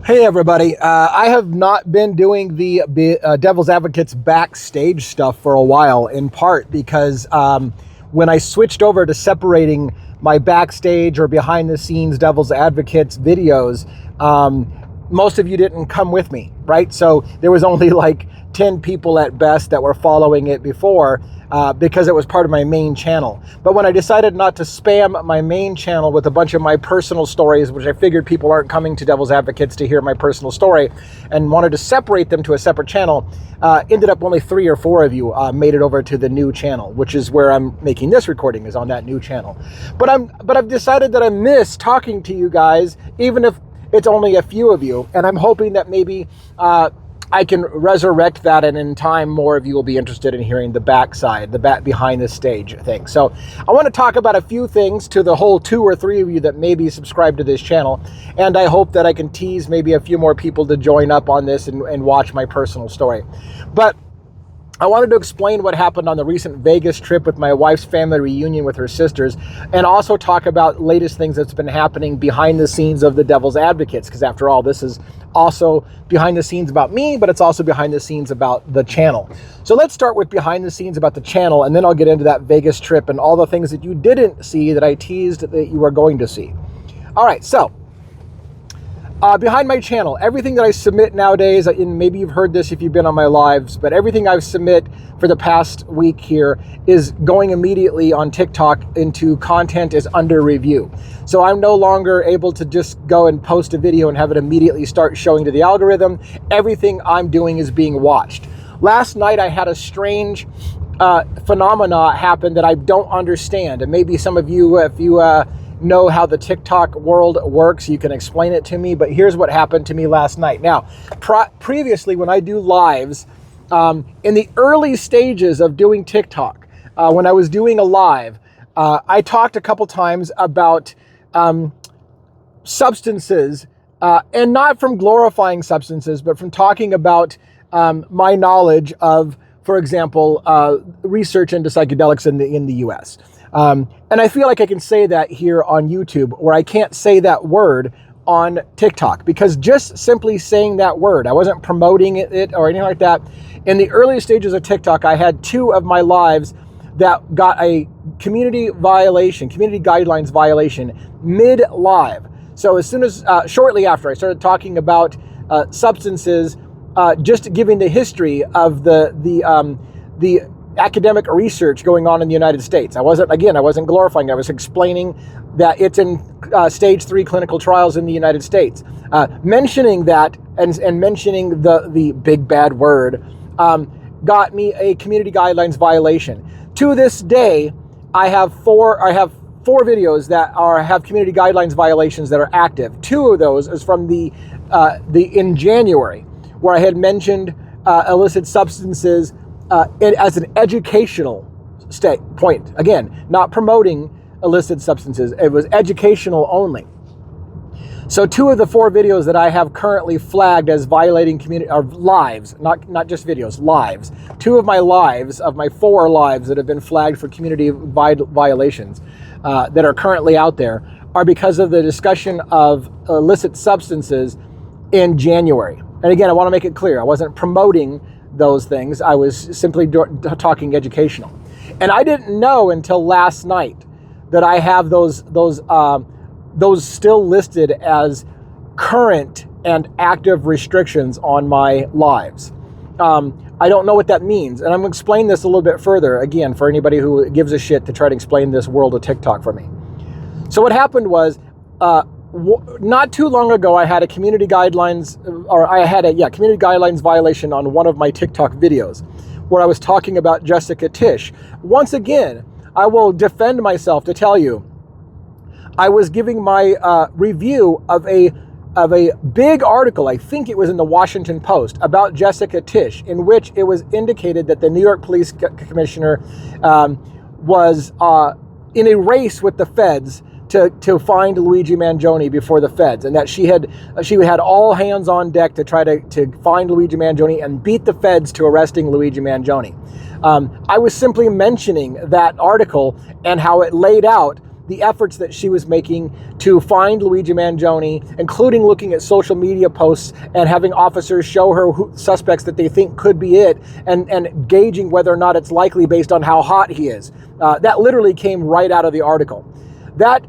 Hey everybody, I have not been doing the Devil's Advocates backstage stuff for a while, in part because when I switched over to separating my backstage or behind the scenes Devil's Advocates videos, most of you didn't come with me, right? So there was only like 10 people at best that were following it before because it was part of my main channel. But when I decided not to spam my main channel with a bunch of my personal stories, which I figured people aren't coming to Devil's Advocates to hear my personal story, and wanted to separate them to a separate channel, ended up only 3 or 4 of you made it over to the new channel, which is where I'm making this recording, is on that new channel. But I've decided that I miss talking to you guys, even if it's only a few of you, and I'm hoping that maybe I can resurrect that, and in time more of you will be interested in hearing the backside, the behind the stage thing. So I want to talk about a few things to the whole 2 or 3 of you that may be subscribed to this channel, and I hope that I can tease maybe a few more people to join up on this and watch my personal story. But I wanted to explain what happened on the recent Vegas trip with my wife's family reunion with her sisters, and also talk about latest things that's been happening behind the scenes of the Devil's Advocates, because after all, this is also behind the scenes about me, but it's also behind the scenes about the channel. So let's start with behind the scenes about the channel, and then I'll get into that Vegas trip and all the things that you didn't see that I teased that you were going to see. All right, so behind my channel, everything that I submit nowadays, and maybe you've heard this if you've been on my lives, but everything I submit for the past week here is going immediately on TikTok into content is under review. So I'm no longer able to just go and post a video and have it immediately start showing to the algorithm. Everything I'm doing is being watched. Last night I had a strange phenomena happen that I don't understand, and maybe some of you, if you know how the TikTok world works, you can explain it to me, but here's what happened to me last night. Now, previously when I do lives, in the early stages of doing TikTok, when I was doing a live, I talked a couple times about substances, and not from glorifying substances, but from talking about my knowledge of, for example, research into psychedelics in the US. And I feel like I can say that here on YouTube, where I can't say that word on TikTok, because just simply saying that word, I wasn't promoting it or anything like that. In the early stages of TikTok, I had 2 of my lives that got a community guidelines violation mid-live. So as soon as, shortly after I started talking about substances, just giving the history of the academic research going on in the United States. I wasn't glorifying it. I was explaining that it's in stage 3 clinical trials in the United States. Mentioning that and mentioning the big bad word got me a community guidelines violation. To this day, I have 4 videos that have community guidelines violations that are active. 2 of those is from in January, where I had mentioned illicit substances as an educational point. Again, not promoting illicit substances. It was educational only. So 2 of the 4 videos that I have currently flagged as violating community, or lives, not just videos, lives. 2 of my lives, of my 4 lives that have been flagged for community violations that are currently out there, are because of the discussion of illicit substances in January. And again, I want to make it clear, I wasn't promoting those things. I was simply talking educational. And I didn't know until last night that I have those still listed as current and active restrictions on my lives. I don't know what that means, and I'm going to explain this a little bit further, again, for anybody who gives a shit to try to explain this world of TikTok for me. So what happened was, not too long ago, I had a community guidelines violation on one of my TikTok videos, where I was talking about Jessica Tisch. Once again, I will defend myself to tell you, I was giving my review of a big article, I think it was in the Washington Post, about Jessica Tisch, in which it was indicated that the New York Police Commissioner was in a race with the feds to find Luigi Mangione before the feds, and that she had all hands on deck to try to find Luigi Mangione and beat the feds to arresting Luigi Mangione. I was simply mentioning that article and how it laid out the efforts that she was making to find Luigi Mangione, including looking at social media posts and having officers show her suspects that they think could be it, and gauging whether or not it's likely based on how hot he is. That literally came right out of the article. That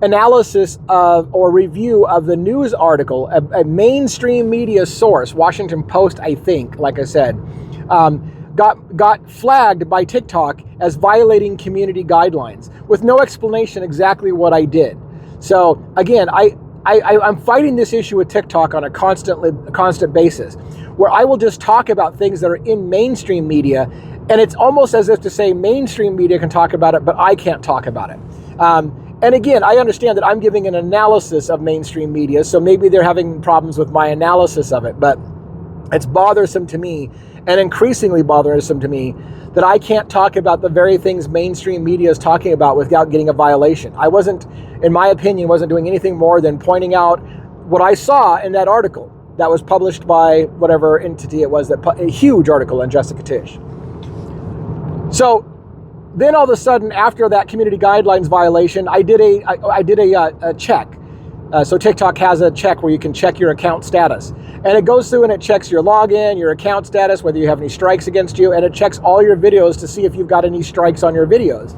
analysis of or review of the news article, a mainstream media source, Washington Post, I think, like I said, got flagged by TikTok as violating community guidelines with no explanation exactly what I did. So again, I'm fighting this issue with TikTok on a constant basis, where I will just talk about things that are in mainstream media, and it's almost as if to say mainstream media can talk about it, but I can't talk about it. And again, I understand that I'm giving an analysis of mainstream media, so maybe they're having problems with my analysis of it, but it's bothersome to me, and increasingly bothersome to me, that I can't talk about the very things mainstream media is talking about without getting a violation. I wasn't, in my opinion, wasn't doing anything more than pointing out what I saw in that article that was published by whatever entity it was, a huge article on Jessica Tisch. So then all of a sudden, after that community guidelines violation, I did a check. So TikTok has a check where you can check your account status. And it goes through and it checks your login, your account status, whether you have any strikes against you, and it checks all your videos to see if you've got any strikes on your videos.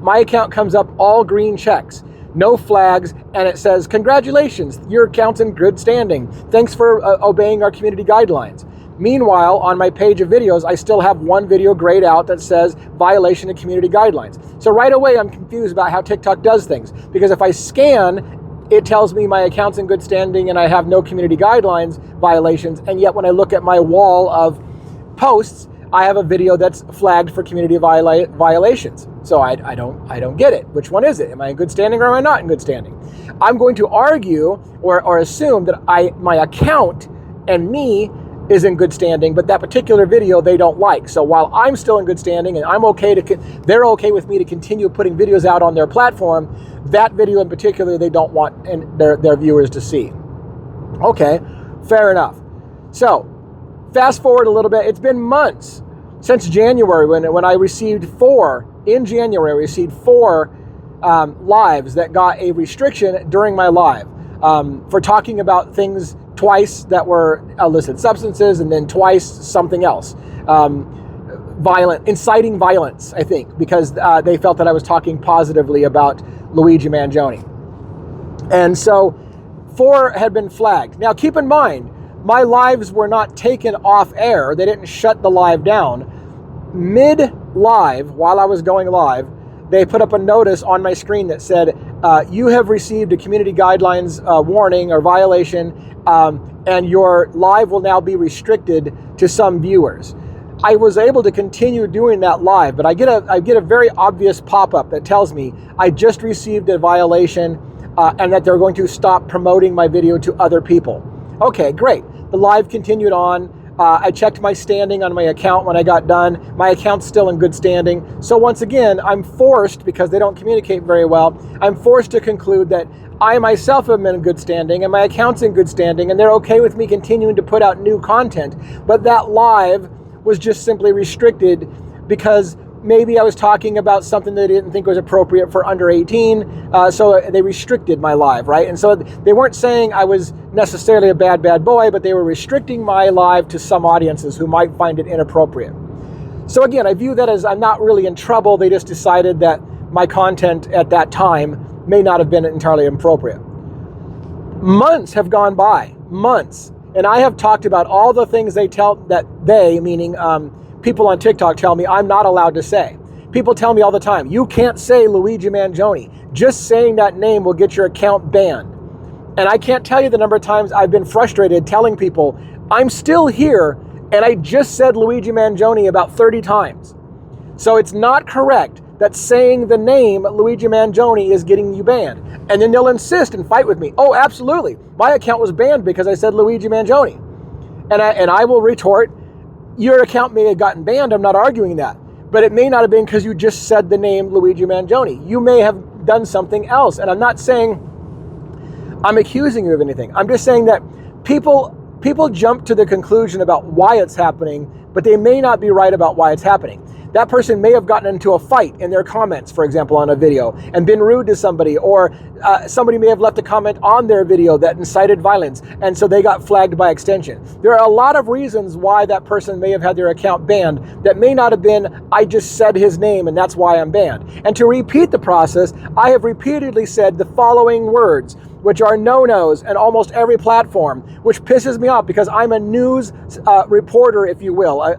My account comes up all green checks, no flags, and it says, "Congratulations, your account's in good standing. Thanks for obeying our community guidelines." Meanwhile, on my page of videos, I still have one video grayed out that says violation of community guidelines. So right away, I'm confused about how TikTok does things, because if I scan, it tells me my account's in good standing and I have no community guidelines violations, and yet when I look at my wall of posts, I have a video that's flagged for community violations. So I don't get it. Which one is it? Am I in good standing or am I not in good standing? I'm going to argue or assume that my account and me is in good standing, but that particular video they don't like. So while I'm still in good standing and I'm okay they're okay with me to continue putting videos out on their platform, that video in particular they don't want their viewers to see. Okay, fair enough. So fast forward a little bit. It's been months since January when I received four lives that got a restriction during my live for talking about things twice that were illicit substances, and then twice something else, inciting violence, I think, because they felt that I was talking positively about Luigi Mangione. And so 4 had been flagged. Now keep in mind, my lives were not taken off air. They didn't shut the live down. Mid-live, while I was going live, they put up a notice on my screen that said, you have received a community guidelines warning or violation, and your live will now be restricted to some viewers. I was able to continue doing that live, but I get a very obvious pop-up that tells me I just received a violation and that they're going to stop promoting my video to other people. Okay, great. The live continued on. I checked my standing on my account when I got done. My account's still in good standing. So once again, I'm forced, because they don't communicate very well, I'm forced to conclude that I myself am in good standing and my account's in good standing, and they're okay with me continuing to put out new content. But that live was just simply restricted because maybe I was talking about something they didn't think was appropriate for under 18, so they restricted my live, right? And so they weren't saying I was necessarily a bad boy, but they were restricting my live to some audiences who might find it inappropriate. So again, I view that as I'm not really in trouble. They just decided that my content at that time may not have been entirely appropriate. Months have gone by, months, and I have talked about all the things meaning people on TikTok tell me I'm not allowed to say. People tell me all the time, you can't say Luigi Mangione. Just saying that name will get your account banned. And I can't tell you the number of times I've been frustrated telling people, I'm still here, and I just said Luigi Mangione about 30 times. So it's not correct that saying the name Luigi Mangione is getting you banned. And then they'll insist and fight with me. Oh, absolutely. My account was banned because I said Luigi Mangione. And I will retort, your account may have gotten banned, I'm not arguing that, but it may not have been because you just said the name Luigi Mangione. You may have done something else, and I'm not saying I'm accusing you of anything. I'm just saying that people jump to the conclusion about why it's happening, but they may not be right about why it's happening. That person may have gotten into a fight in their comments, for example, on a video, and been rude to somebody, or somebody may have left a comment on their video that incited violence, and so they got flagged by extension. There are a lot of reasons why that person may have had their account banned that may not have been, I just said his name and that's why I'm banned. And to repeat the process, I have repeatedly said the following words, which are no-nos in almost every platform, which pisses me off because I'm a news reporter, if you will. What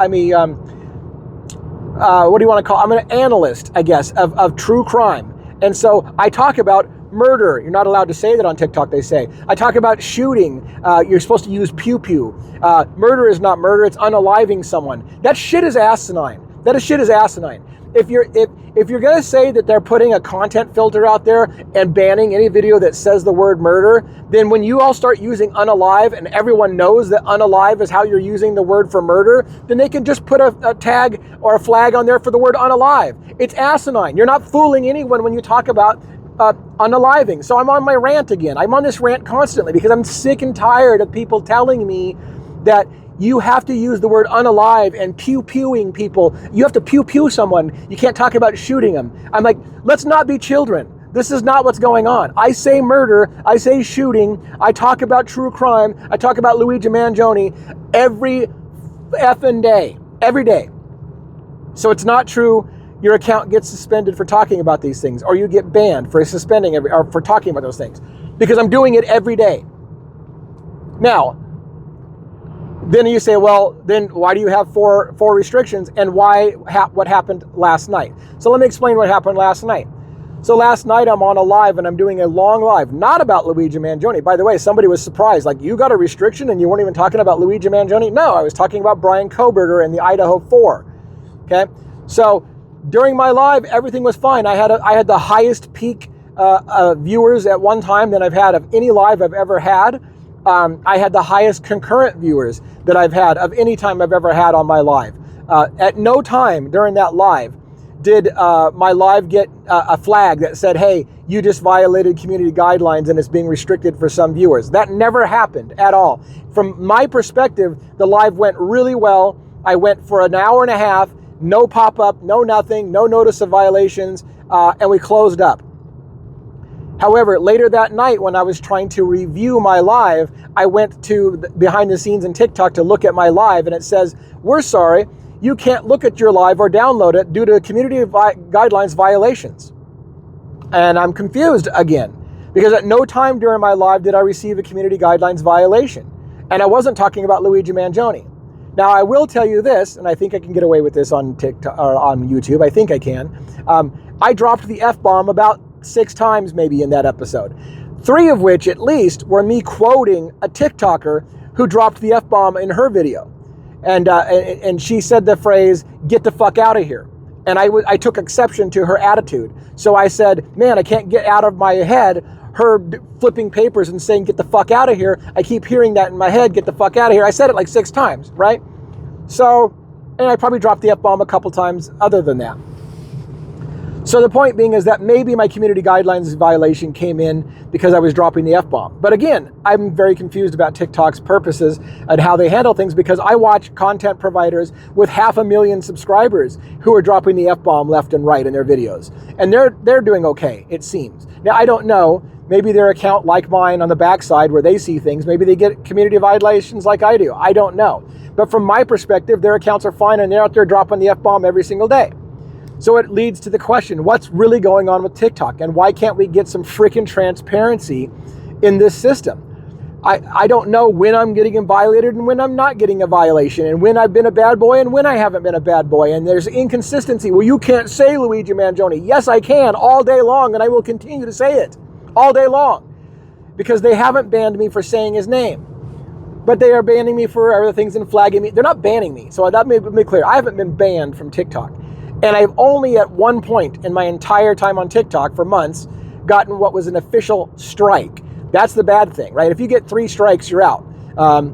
do you want to call? I'm an analyst, I guess, of true crime. And so I talk about murder. You're not allowed to say that on TikTok, they say. I talk about shooting. You're supposed to use pew-pew. Murder is not murder. It's unaliving someone. That shit is asinine. That shit is asinine. If you're going to say that they're putting a content filter out there and banning any video that says the word murder, then when you all start using unalive and everyone knows that unalive is how you're using the word for murder, then they can just put a tag or a flag on there for the word unalive. It's asinine. You're not fooling anyone when you talk about unaliving. So I'm on my rant again. I'm on this rant constantly because I'm sick and tired of people telling me that you have to use the word unalive and pew-pewing people. You have to pew-pew someone. You can't talk about shooting them. I'm like, let's not be children. This is not what's going on. I say murder. I say shooting. I talk about true crime. I talk about Luigi Mangione every effing day. Every day. So it's not true your account gets suspended for talking about these things, or you get banned for suspending or for talking about those things, because I'm doing it every day. Now, then you say, well, then why do you have four restrictions, and what happened last night? So let me explain what happened last night. So last night I'm on a live and I'm doing a long live, not about Luigi Mangione. By the way, somebody was surprised, like, you got a restriction and you weren't even talking about Luigi Mangione? No, I was talking about Bryan Kohberger and the Idaho 4. Okay, so during my live, everything was fine. I had the highest peak viewers at one time than I've had of any live I've ever had. I had the highest concurrent viewers that I've had of any time I've ever had on my live. At no time during that live did my live get a flag that said, hey, you just violated community guidelines and it's being restricted for some viewers. That never happened at all. From my perspective, the live went really well. I went for an hour and a half, no pop-up, no nothing, no notice of violations, and we closed up. However, later that night when I was trying to review my live, I went to behind the scenes in TikTok to look at my live, and it says, we're sorry, you can't look at your live or download it due to community guidelines violations. And I'm confused again, because at no time during my live did I receive a community guidelines violation. And I wasn't talking about Luigi Mangione. Now, I will tell you this, and I think I can get away with this on TikTok or on YouTube. I think I can. I dropped the F-bomb about 6 times maybe in that episode. 3 of which at least were me quoting a TikToker who dropped the F-bomb in her video. And she said the phrase, get the fuck out of here. And I took exception to her attitude. So I said, man, I can't get out of my head her flipping papers and saying, get the fuck out of here. I keep hearing that in my head, get the fuck out of here. I said it like 6 times, right? So, and I probably dropped the F-bomb a couple times other than that. So the point being is that maybe my community guidelines violation came in because I was dropping the F-bomb. But again, I'm very confused about TikTok's purposes and how they handle things, because I watch content providers with 500,000 subscribers who are dropping the F-bomb left and right in their videos. And they're doing okay, it seems. Now, I don't know. Maybe their account, like mine on the backside where they see things, maybe they get community violations like I do. I don't know. But from my perspective, their accounts are fine and they're out there dropping the F-bomb every single day. So it leads to the question, what's really going on with TikTok, and why can't we get some freaking transparency in this system? I don't know when I'm getting violated and when I'm not getting a violation, and when I've been a bad boy and when I haven't been a bad boy, and there's inconsistency. Well, you can't say Luigi Mangione. Yes, I can all day long, and I will continue to say it all day long, because they haven't banned me for saying his name. But they are banning me for other things and flagging me. They're not banning me, so that may be clear. I haven't been banned from TikTok. And I've only at one point in my entire time on TikTok for months gotten what was an official strike. That's the bad thing, right? If you get 3 strikes, you're out.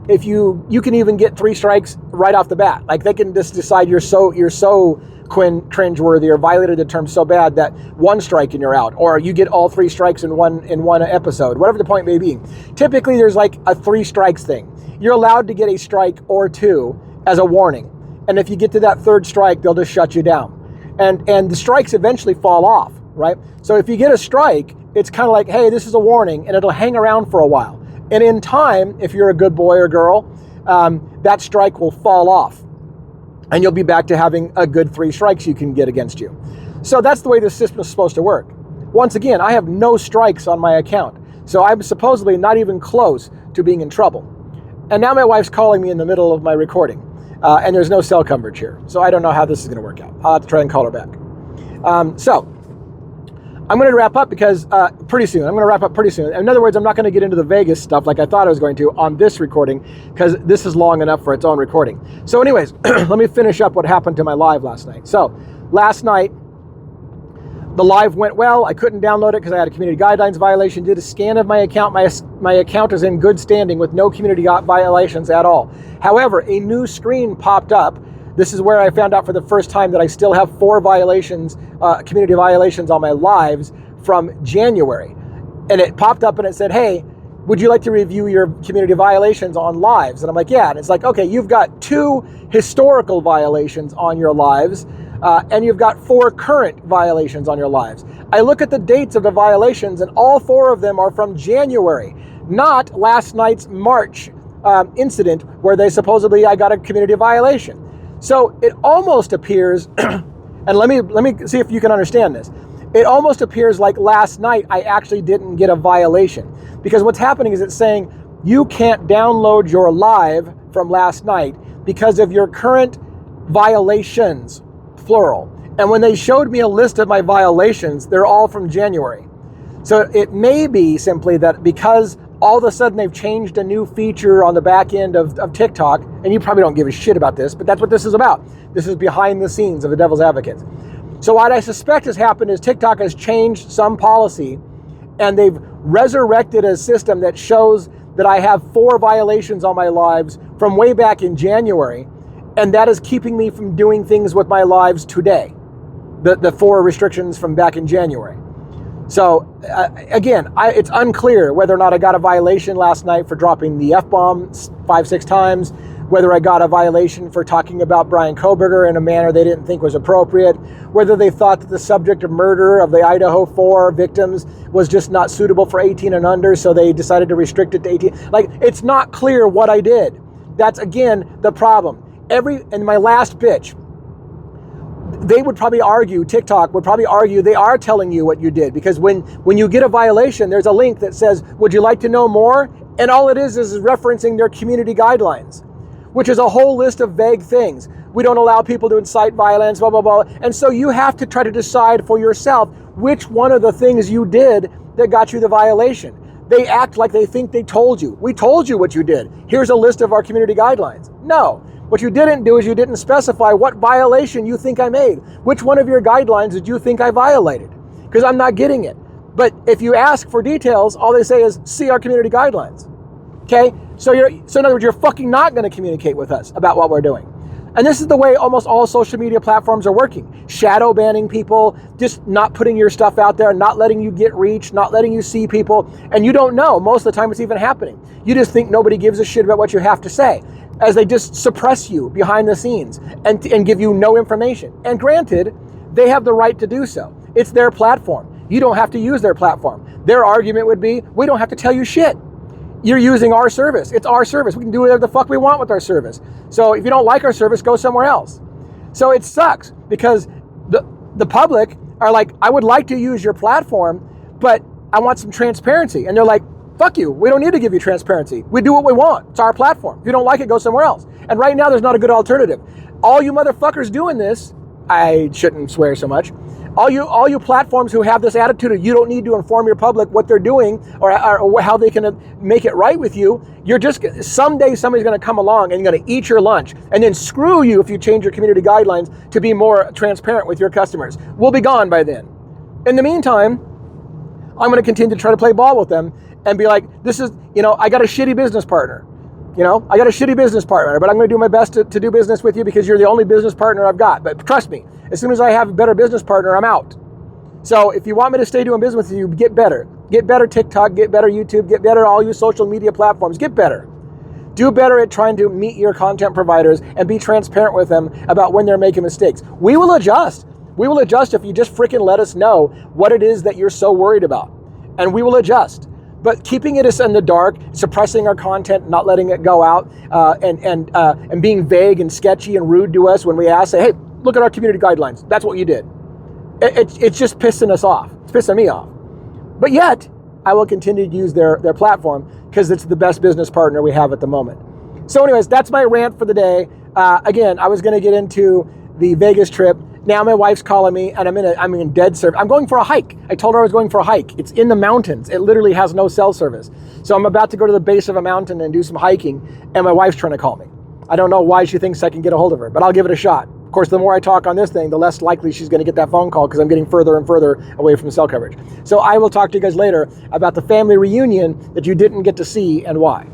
If you can even get 3 strikes right off the bat. Like, they can just decide you're so cringeworthy or violated the term so bad that 1 strike and you're out, or you get all 3 strikes in one episode, whatever the point may be. Typically, there's like a 3 strikes thing. You're allowed to get a strike or 2 as a warning. And if you get to that third strike, they'll just shut you down. And the strikes eventually fall off, right? So if you get a strike, it's kind of like, hey, this is a warning, and it'll hang around for a while. And in time, if you're a good boy or girl, that strike will fall off. And you'll be back to having a good 3 strikes you can get against you. So that's the way the system is supposed to work. Once again, I have no strikes on my account. So I'm supposedly not even close to being in trouble. And now my wife's calling me in the middle of my recording. And there's no cell coverage here. So I don't know how this is going to work out. I'll have to try and call her back. So I'm going to wrap up because pretty soon. I'm going to wrap up pretty soon. In other words, I'm not going to get into the Vegas stuff like I thought I was going to on this recording because this is long enough for its own recording. So anyways, let me finish up what happened to my live last night. So last night, the live went well. I couldn't download it because I had a community guidelines violation. Did a scan of my account. My account is in good standing with no community violations at all. However, a new screen popped up. This is where I found out for the first time that I still have 4 violations, community violations on my lives from January. And it popped up and it said, hey, would you like to review your community violations on lives? And I'm like, yeah. And it's like, okay, you've got 2 historical violations on your lives, and you've got 4 current violations on your lives. I look at the dates of the violations and all 4 of them are from January, not last night's March incident where I got a community violation. So it almost appears, and let me see if you can understand this. It almost appears like last night I actually didn't get a violation, because what's happening is it's saying you can't download your live from last night because of your current violations, plural. And when they showed me a list of my violations, they're all from January. So it may be simply that because all of a sudden they've changed a new feature on the back end of TikTok, and you probably don't give a shit about this, but that's what this is about. This is behind the scenes of the Devil's Advocates. So what I suspect has happened is TikTok has changed some policy, and they've resurrected a system that shows that I have 4 violations on my lives from way back in January, and that is keeping me from doing things with my lives today. The 4 restrictions from back in January. So again, it's unclear whether or not I got a violation last night for dropping the F-bomb 5-6 times, whether I got a violation for talking about Bryan Kohberger in a manner they didn't think was appropriate, whether they thought that the subject of murder of the Idaho 4 victims was just not suitable for 18 and under, so they decided to restrict it to 18. Like, it's not clear what I did. That's, again, the problem. In my last pitch, they would probably argue, TikTok would probably argue they are telling you what you did, because when you get a violation, there's a link that says, would you like to know more? And all it is referencing their community guidelines, which is a whole list of vague things. We don't allow people to incite violence, blah, blah, blah. And so you have to try to decide for yourself which one of the things you did that got you the violation. They act like they think they told you. We told you what you did. Here's a list of our community guidelines. No. What you didn't do is you didn't specify what violation you think I made. Which one of your guidelines did you think I violated? Because I'm not getting it. But if you ask for details, all they say is, see our community guidelines. Okay? So in other words, you're fucking not going to communicate with us about what we're doing. And this is the way almost all social media platforms are working. Shadow banning people, just not putting your stuff out there, not letting you get reach, not letting you see people. And you don't know most of the time it's even happening. You just think nobody gives a shit about what you have to say, as they just suppress you behind the scenes and give you no information. And granted, they have the right to do so. It's their platform. You don't have to use their platform. Their argument would be, we don't have to tell you shit. You're using our service. It's our service. We can do whatever the fuck we want with our service. So if you don't like our service, go somewhere else. So it sucks because the public are like, I would like to use your platform, but I want some transparency. And they're like, fuck you. We don't need to give you transparency. We do what we want. It's our platform. If you don't like it, go somewhere else. And right now, there's not a good alternative. All you motherfuckers doing this, I shouldn't swear so much. All you platforms who have this attitude of you don't need to inform your public what they're doing or how they can make it right with you, you're just, someday somebody's going to come along and going to eat your lunch and then screw you if you change your community guidelines to be more transparent with your customers. We'll be gone by then. In the meantime, I'm going to continue to try to play ball with them and be like, this is, I got a shitty business partner. I got a shitty business partner, but I'm going to do my best to do business with you because you're the only business partner I've got. But trust me, as soon as I have a better business partner, I'm out. So if you want me to stay doing business with you, get better. Get better TikTok, get better YouTube, get better all you social media platforms. Get better. Do better at trying to meet your content providers and be transparent with them about when they're making mistakes. We will adjust. We will adjust if you just freaking let us know what it is that you're so worried about. And we will adjust. But keeping it in the dark, suppressing our content, not letting it go out, and being vague and sketchy and rude to us when we ask, say, hey, look at our community guidelines. That's what you did. It's just pissing us off. It's pissing me off. But yet, I will continue to use their platform because it's the best business partner we have at the moment. So anyways, that's my rant for the day. Again, I was going to get into the Vegas trip. Now my wife's calling me and I'm in dead service. I'm going for a hike. I told her I was going for a hike. It's in the mountains. It literally has no cell service. So I'm about to go to the base of a mountain and do some hiking, and my wife's trying to call me. I don't know why she thinks I can get a hold of her, but I'll give it a shot. Of course, the more I talk on this thing, the less likely she's going to get that phone call because I'm getting further and further away from cell coverage. So I will talk to you guys later about the family reunion that you didn't get to see and why.